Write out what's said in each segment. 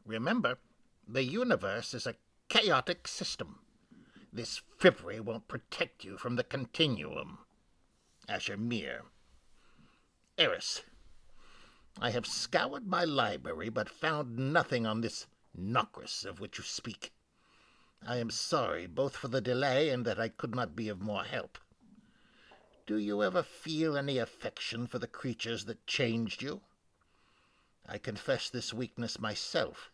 Remember, the universe is a chaotic system. This frippery won't protect you from the continuum. Asher Mir. Eris, I have scoured my library, but found nothing on this Nokris of which you speak. I am sorry both for the delay and that I could not be of more help. Do you ever feel any affection for the creatures that changed you? I confess this weakness myself.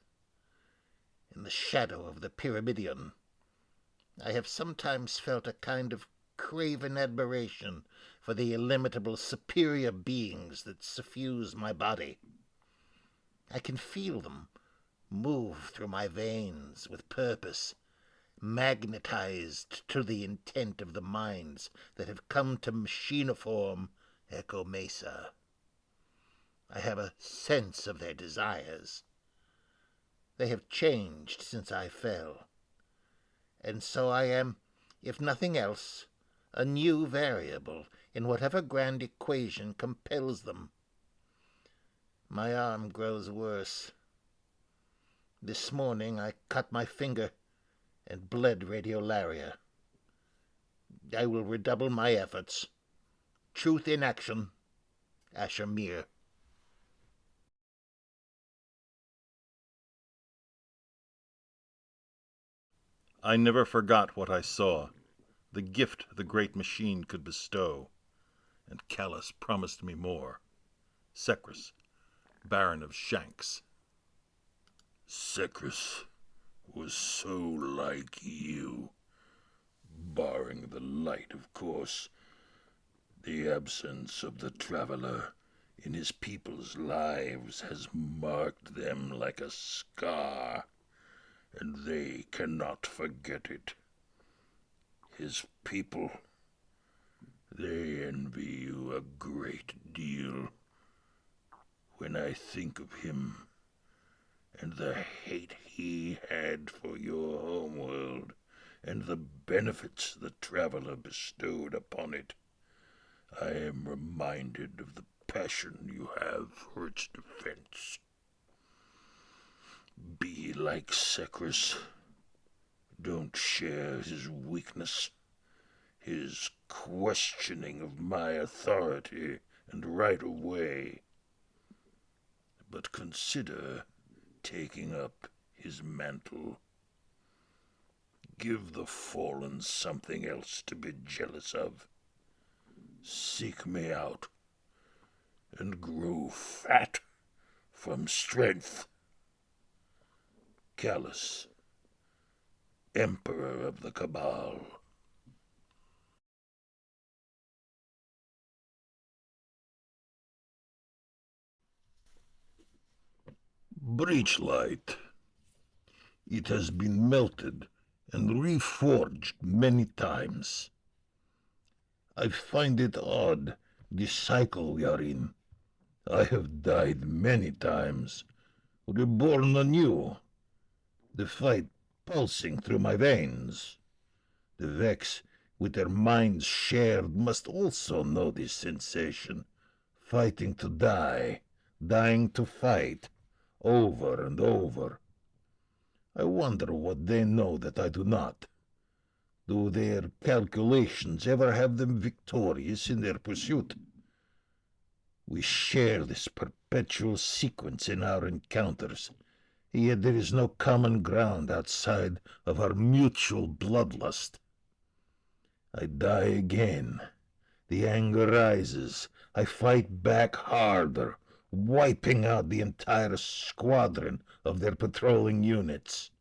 In the shadow of the Pyramidion, I have sometimes felt a kind of craven admiration for the illimitable superior beings that suffuse my body. I can feel them move through my veins with purpose, magnetized to the intent of the minds that have come to machiniform Echo Mesa. I have a sense of their desires. They have changed since I fell, and so I am, if nothing else, a new variable in whatever grand equation compels them. My arm grows worse. This morning I cut my finger and bled radiolaria. I will redouble my efforts. Truth in action. Asher Mir. I never forgot what I saw, the gift the great machine could bestow, and Callus promised me more. Secrus, Baron of Shanks. Secrus was so like you, barring the light, of course. The absence of the traveler in his people's lives has marked them like a scar, and they cannot forget it. His people, they envy you a great deal. When I think of him and the hate he had for your homeworld and the benefits the traveler bestowed upon it, I am reminded of the passion you have for its defense. Be like Secrus. Don't share his weakness, his questioning of my authority and right of way, but consider taking up his mantle. Give the fallen something else to be jealous of. Seek me out and grow fat from strength. Callus, Emperor of the Cabal. Breachlight. It has been melted and reforged many times. I find it odd, the cycle we are in. I have died many times, reborn anew, the fight pulsing through my veins. The Vex, with their minds shared, must also know this sensation, fighting to die, dying to fight, over and over. I wonder what they know that I do not. Do their calculations ever have them victorious in their pursuit? We share this perpetual sequence in our encounters, yet there is no common ground outside of our mutual bloodlust. I die again. The anger rises. I fight back harder, wiping out the entire squadron of their patrolling units.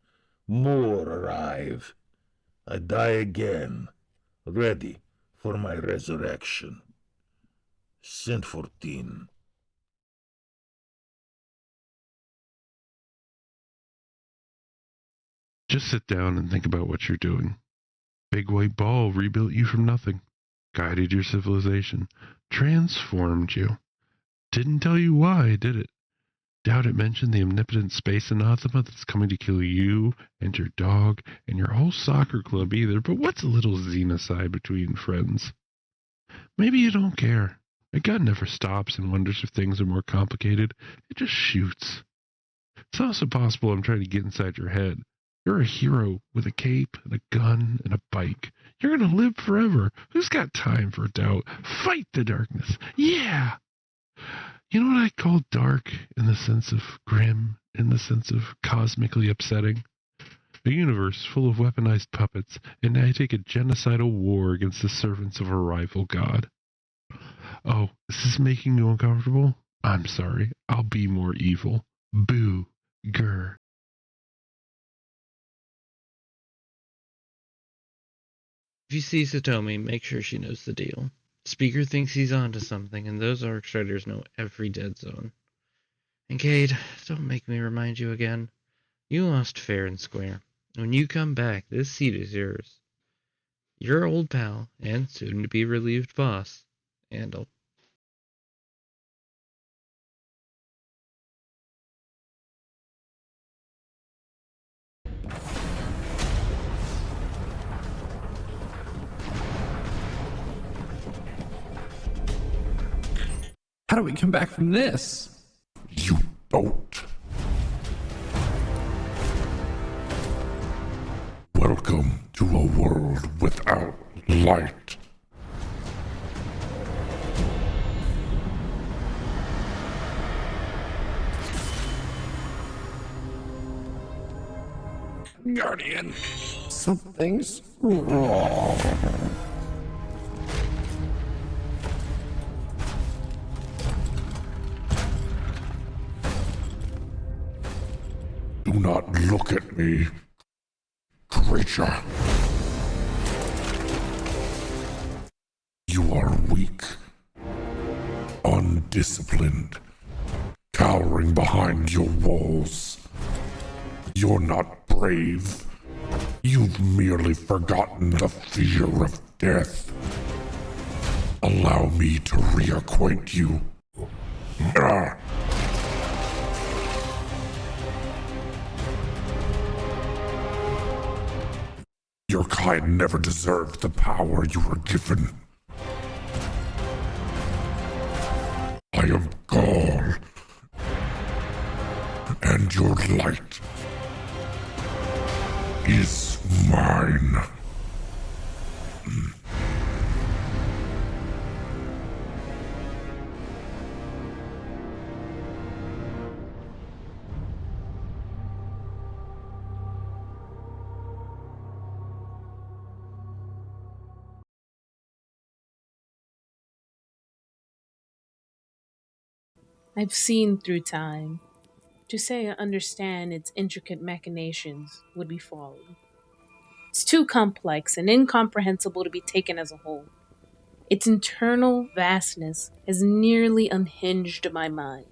More arrive. I die again, ready for my resurrection. Saint 14. Just sit down and think about what you're doing. Big White Ball rebuilt you from nothing, guided your civilization, transformed you. Didn't tell you why, did it? Doubt it mentioned the omnipotent space anathema that's coming to kill you and your dog and your whole soccer club either, but what's a little xenocide between friends? Maybe you don't care. A gun never stops and wonders if things are more complicated. It just shoots. It's also possible I'm trying to get inside your head. You're a hero with a cape and a gun and a bike. You're gonna live forever. Who's got time for doubt? Fight the darkness. Yeah! You know what I call dark in the sense of grim, in the sense of cosmically upsetting? A universe full of weaponized puppets, and I take a genocidal war against the servants of a rival god. Oh, is this making you uncomfortable? I'm sorry. I'll be more evil. Boo. Grr. If you see Satomi, make sure she knows the deal. Speaker thinks he's onto something, and those Arc Striders know every dead zone. And Cade, don't make me remind you again. You lost fair and square. When you come back, this seat is yours. Your old pal, and soon-to-be relieved boss, Andal. How do we come back from this? You don't. Welcome to a world without light. Guardian, Something's wrong. do not look at me, creature. You are weak, undisciplined, cowering behind your walls. You're not brave. You've merely forgotten the fear of death. Allow me to reacquaint you. Ah. Your kind never deserved the power you were given. I am Gaul, and your light is mine. I've seen through time. To say I understand its intricate machinations would be folly. It's too complex and incomprehensible to be taken as a whole. Its internal vastness has nearly unhinged my mind.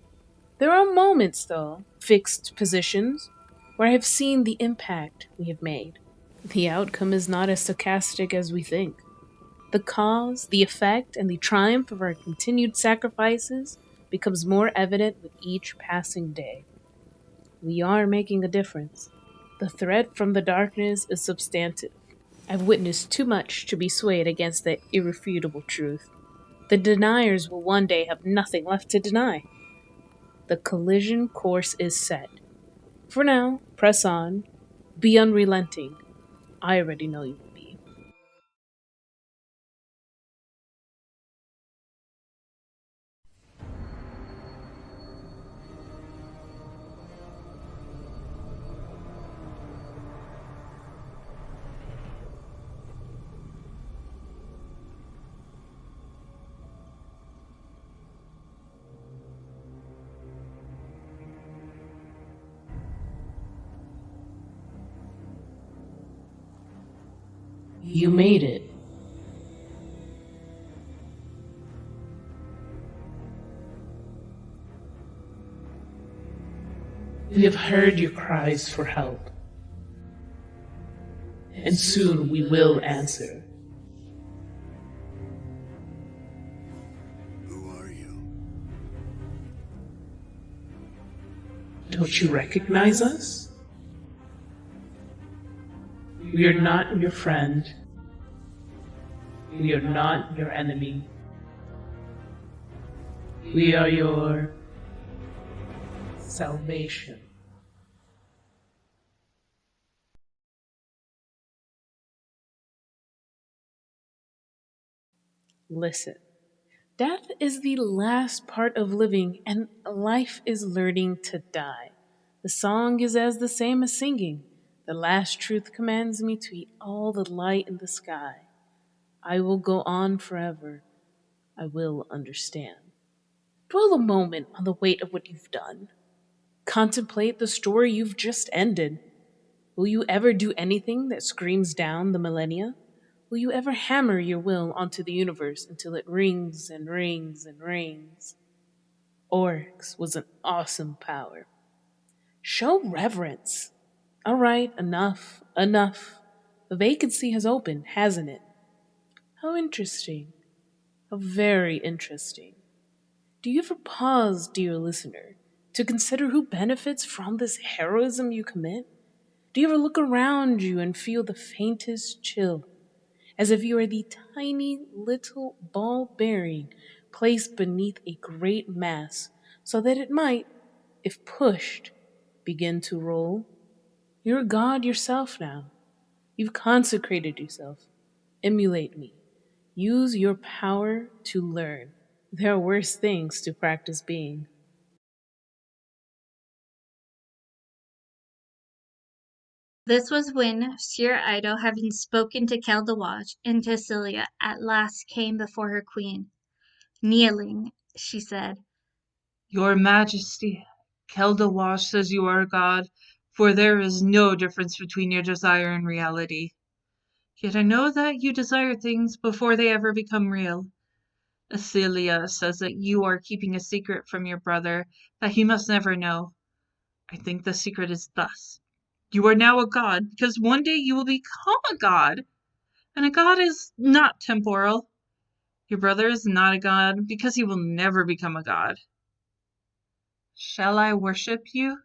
There are moments, though, fixed positions, where I have seen the impact we have made. The outcome is not as stochastic as we think. The cause, the effect, and the triumph of our continued sacrifices becomes more evident with each passing day. We are making a difference. The threat from the darkness is substantive. I've witnessed too much to be swayed against the irrefutable truth. The deniers will one day have nothing left to deny. The collision course is set. For now, press on. Be unrelenting. I already know you will be. You made it. We have heard your cries for help. And soon we will answer. Who are you? Don't you recognize us? We are not your friend. We are not your enemy. We are your salvation. Listen. Death is the last part of living, and life is learning to die. The song is as the same as singing. The last truth commands me to eat all the light in the sky. I will go on forever. I will understand. Dwell a moment on the weight of what you've done. Contemplate the story you've just ended. Will you ever do anything that screams down the millennia? Will you ever hammer your will onto the universe until it rings and rings and rings? Oryx was an awesome power. Show reverence. All right, enough, enough. The vacancy has opened, hasn't it? How interesting. How very interesting. Do you ever pause, dear listener, to consider who benefits from this heroism you commit? Do you ever look around you and feel the faintest chill, as if you are the tiny little ball bearing placed beneath a great mass so that it might, if pushed, begin to roll? You're a god yourself now. You've consecrated yourself. Emulate me. Use your power to learn. There are worse things to practice being. This was when Sir Ido, having spoken to Keldawaj and Tessilia, at last came before her queen. Kneeling, she said, Your Majesty, Keldawash says you are a god, for there is no difference between your desire and reality. Yet I know that you desire things before they ever become real. Acilia says that you are keeping a secret from your brother that he must never know. I think the secret is thus. You are now a god because one day you will become a god, and a god is not temporal. Your brother is not a god because he will never become a god. Shall I worship you?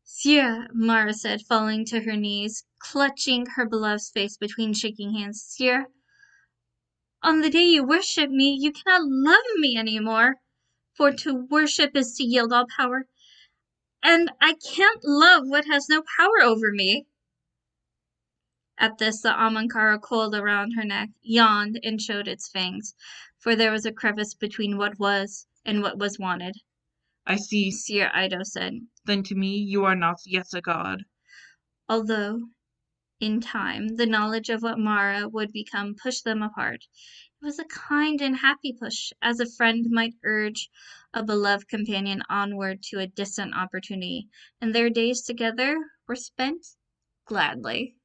Sir, Mara said, falling to her knees, clutching her beloved's face between shaking hands. Sir, on the day you worship me, you cannot love me any more, for to worship is to yield all power, and I can't love what has no power over me. At this, the Amankara coiled around her neck, yawned, and showed its fangs, for there was a crevice between what was and what was wanted. I see, Sir Ido said. Then to me you are not yet a god. Although, in time, the knowledge of what Mara would become pushed them apart. It was a kind and happy push, as a friend might urge a beloved companion onward to a distant opportunity, and their days together were spent gladly.